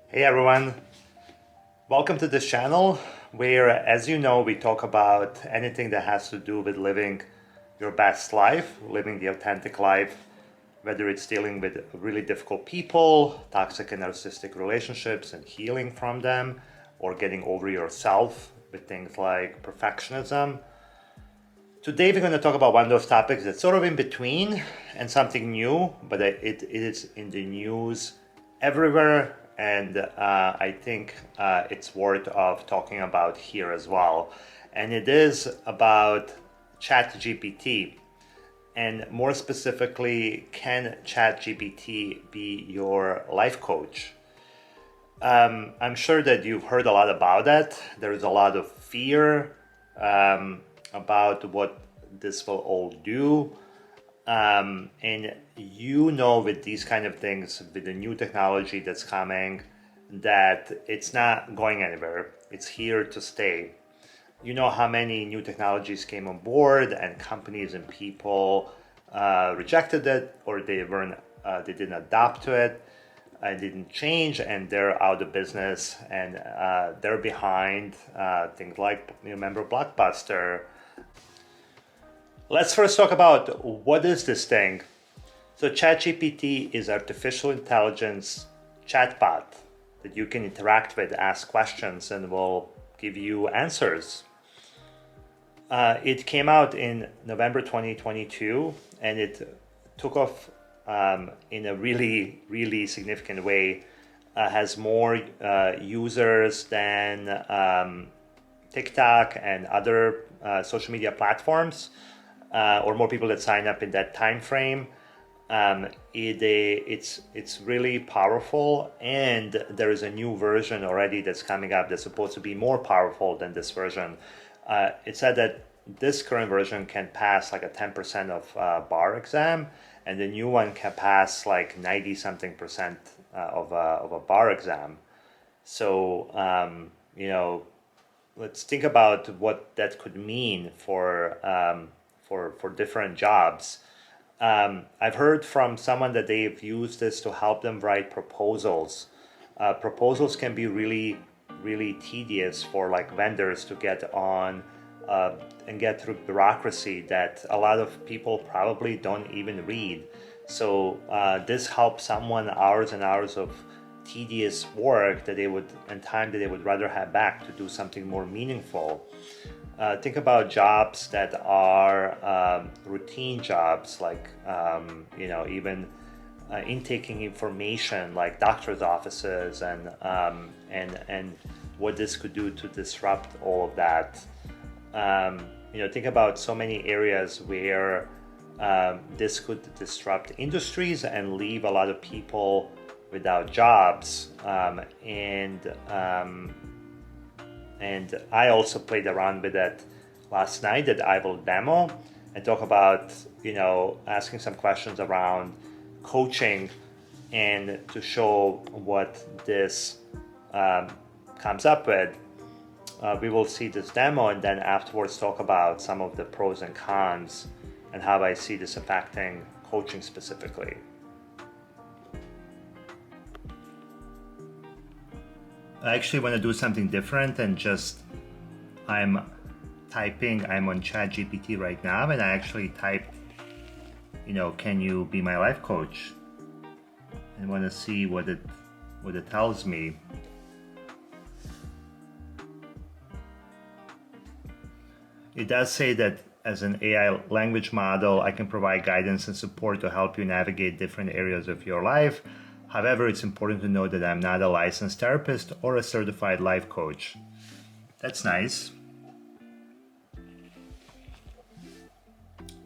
Hey everyone, welcome to this channel where, as you know, we talk about anything that has to do with living your best life, living the authentic life, whether it's dealing with really difficult people, toxic and narcissistic relationships and healing from them, or getting over yourself with things like perfectionism. Today we're going to talk about one of those topics that's sort of in between and something new, but it is in the news everywhere, and I think it's worth of talking about here as well. And it is about ChatGPT, and more specifically, can ChatGPT be your life coach? I'm sure that you've heard a lot about that. There is a lot of fear about what this will all do. And you know, with these kind of things, with the new technology that's coming, that it's not going anywhere. It's here to stay. You know how many new technologies came on board, and companies and people rejected it, or they didn't adapt to it, didn't change, and they're out of business, and they're behind things like, remember Blockbuster. Let's first talk about what is this thing. So ChatGPT is artificial intelligence chatbot that you can interact with, ask questions, and will give you answers. It came out in November 2022, and it took off in a really, really significant way. Has more users than TikTok and other social media platforms, or more people that sign up in that time frame. It's really powerful, and there is a new version already that's coming up that's supposed to be more powerful than this version. It said that this current version can pass like a 10% of bar exam, and the new one can pass like 90 something percent of a bar exam. So let's think about what that could mean for different jobs. I've heard from someone that they've used this to help them write proposals. Proposals can be really, really tedious for like vendors to get on and get through bureaucracy that a lot of people probably don't even read. So this helps someone hours and hours of tedious work and time that they would rather have back to do something more meaningful. Think about jobs that are routine jobs, like even intaking information, like doctors' offices, and what this could do to disrupt all of that. Think about so many areas where this could disrupt industries and leave a lot of people without jobs, and I also played around with that last night that I will demo and talk about, asking some questions around coaching and to show what this comes up with. We will see this demo and then afterwards talk about some of the pros and cons and how I see this affecting coaching specifically. I actually want to do something different and I'm on ChatGPT right now, and I actually typed, can you be my life coach? And want to see what it tells me. It does say that as an AI language model, I can provide guidance and support to help you navigate different areas of your life. However, it's important to note that I'm not a licensed therapist or a certified life coach. That's nice.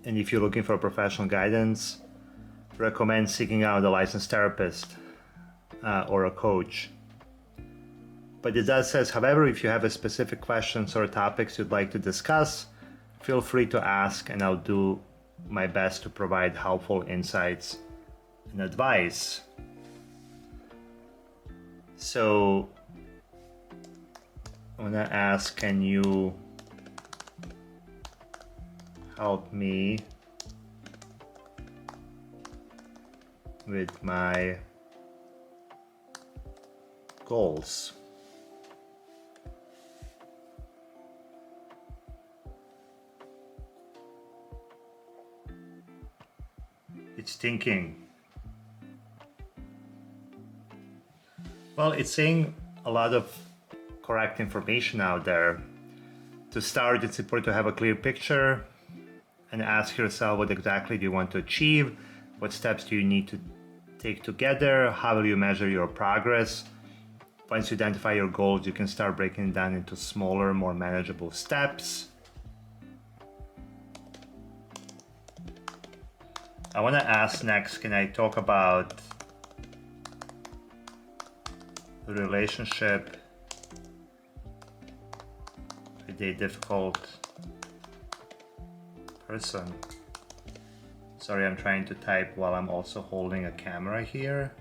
And if you're looking for professional guidance, recommend seeking out a licensed therapist or a coach. But it does say, however, if you have a specific questions or topics you'd like to discuss, feel free to ask, and I'll do my best to provide helpful insights and advice. So I want to ask, can you help me with my goals. It's thinking. Well, it's saying a lot of correct information out there. To start, it's important to have a clear picture and ask yourself what exactly do you want to achieve, what steps do you need to take together, how will you measure your progress. Once you identify your goals, you can start breaking it down into smaller, more manageable steps. I want to ask next, can I talk about the relationship with a difficult person? Sorry, I'm trying to type while I'm also holding a camera here.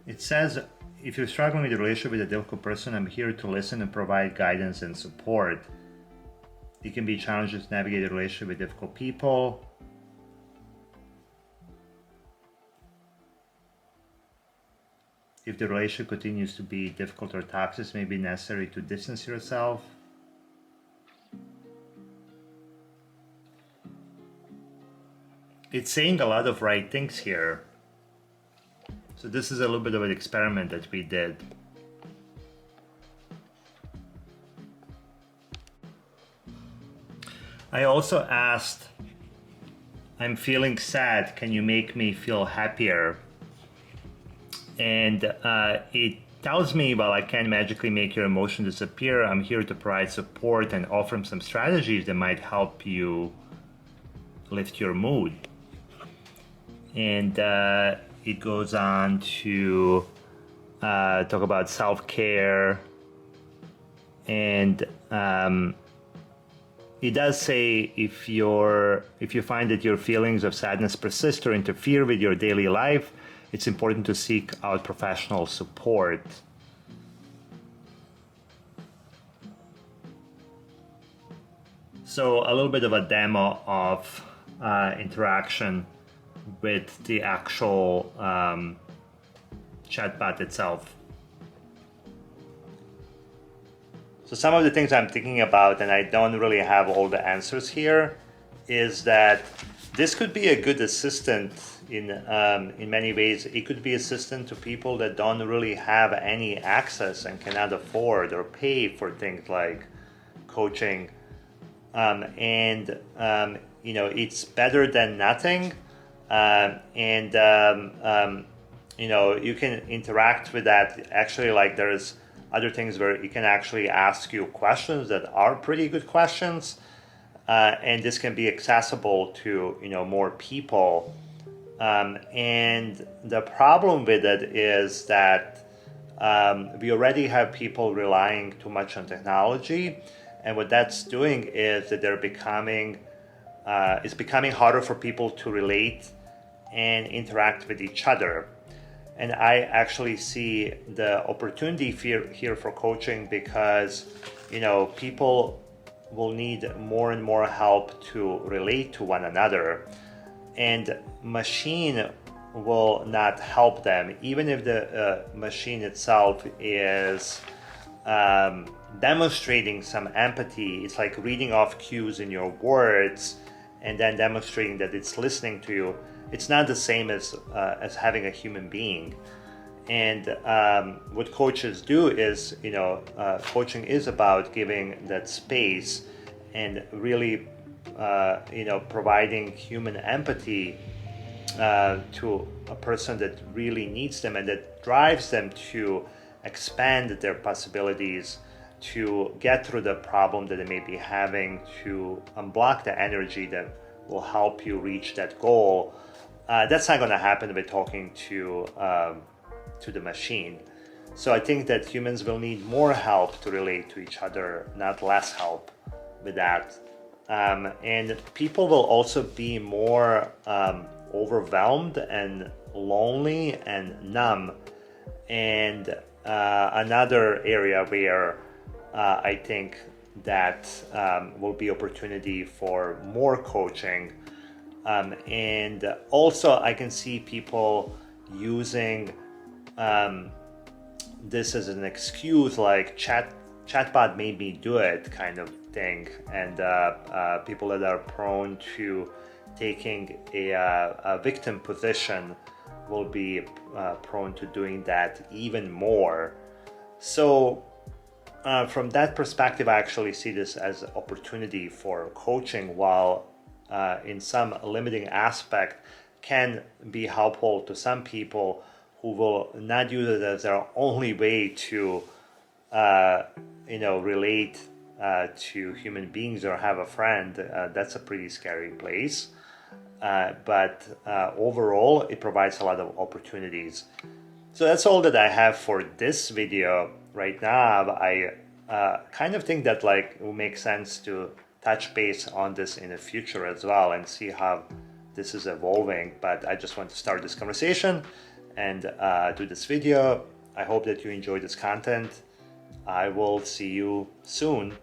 It says, if you're struggling with a relationship with a difficult person, I'm here to listen and provide guidance and support. It can be challenging to navigate a relationship with difficult people. If the relationship continues to be difficult or toxic, it may be necessary to distance yourself. It's saying a lot of right things here. So this is a little bit of an experiment that we did. I also asked, I'm feeling sad, can you make me feel happier? And it tells me, well, I can't magically make your emotion disappear. I'm here to provide support and offer some strategies that might help you lift your mood. And it goes on to talk about self-care. And it does say if you find that your feelings of sadness persist or interfere with your daily life, it's important to seek out professional support. So a little bit of a demo of interaction with the actual chatbot itself. So some of the things I'm thinking about, and I don't really have all the answers here, is that this could be a good assistant in many ways. It could be assistant to people that don't really have any access and cannot afford or pay for things like coaching. It's better than nothing. You can interact with that. Actually, like there's other things where it can actually ask you questions that are pretty good questions. And this can be accessible to, more people. And the problem with it is that we already have people relying too much on technology. And what that's doing is that it's becoming harder for people to relate and interact with each other. And I actually see the opportunity here for coaching because, people will need more and more help to relate to one another. And machine will not help them, even if the machine itself is demonstrating some empathy. It's like reading off cues in your words and then demonstrating that it's listening to you. It's not the same as having a human being. And what coaches do is, coaching is about giving that space and really, providing human empathy to a person that really needs them and that drives them to expand their possibilities, to get through the problem that they may be having, to unblock the energy that will help you reach that goal. That's not going to happen by talking to the machine. So I think that humans will need more help to relate to each other, not less help with that. And people will also be more overwhelmed and lonely and numb. And another area where I think that will be opportunity for more coaching And also I can see people using this as an excuse, like chatbot made me do it kind of thing. And people that are prone to taking a victim position will be prone to doing that even more. So from that perspective, I actually see this as an opportunity for coaching, while in some limiting aspect can be helpful to some people who will not use it as their only way to relate to human beings or have a friend. That's a pretty scary place. But overall, it provides a lot of opportunities. So that's all that I have for this video right now. I kind of think that like it will make sense to touch base on this in the future as well and see how this is evolving. But I just want to start this conversation and do this video. I hope that you enjoyed this content. I will see you soon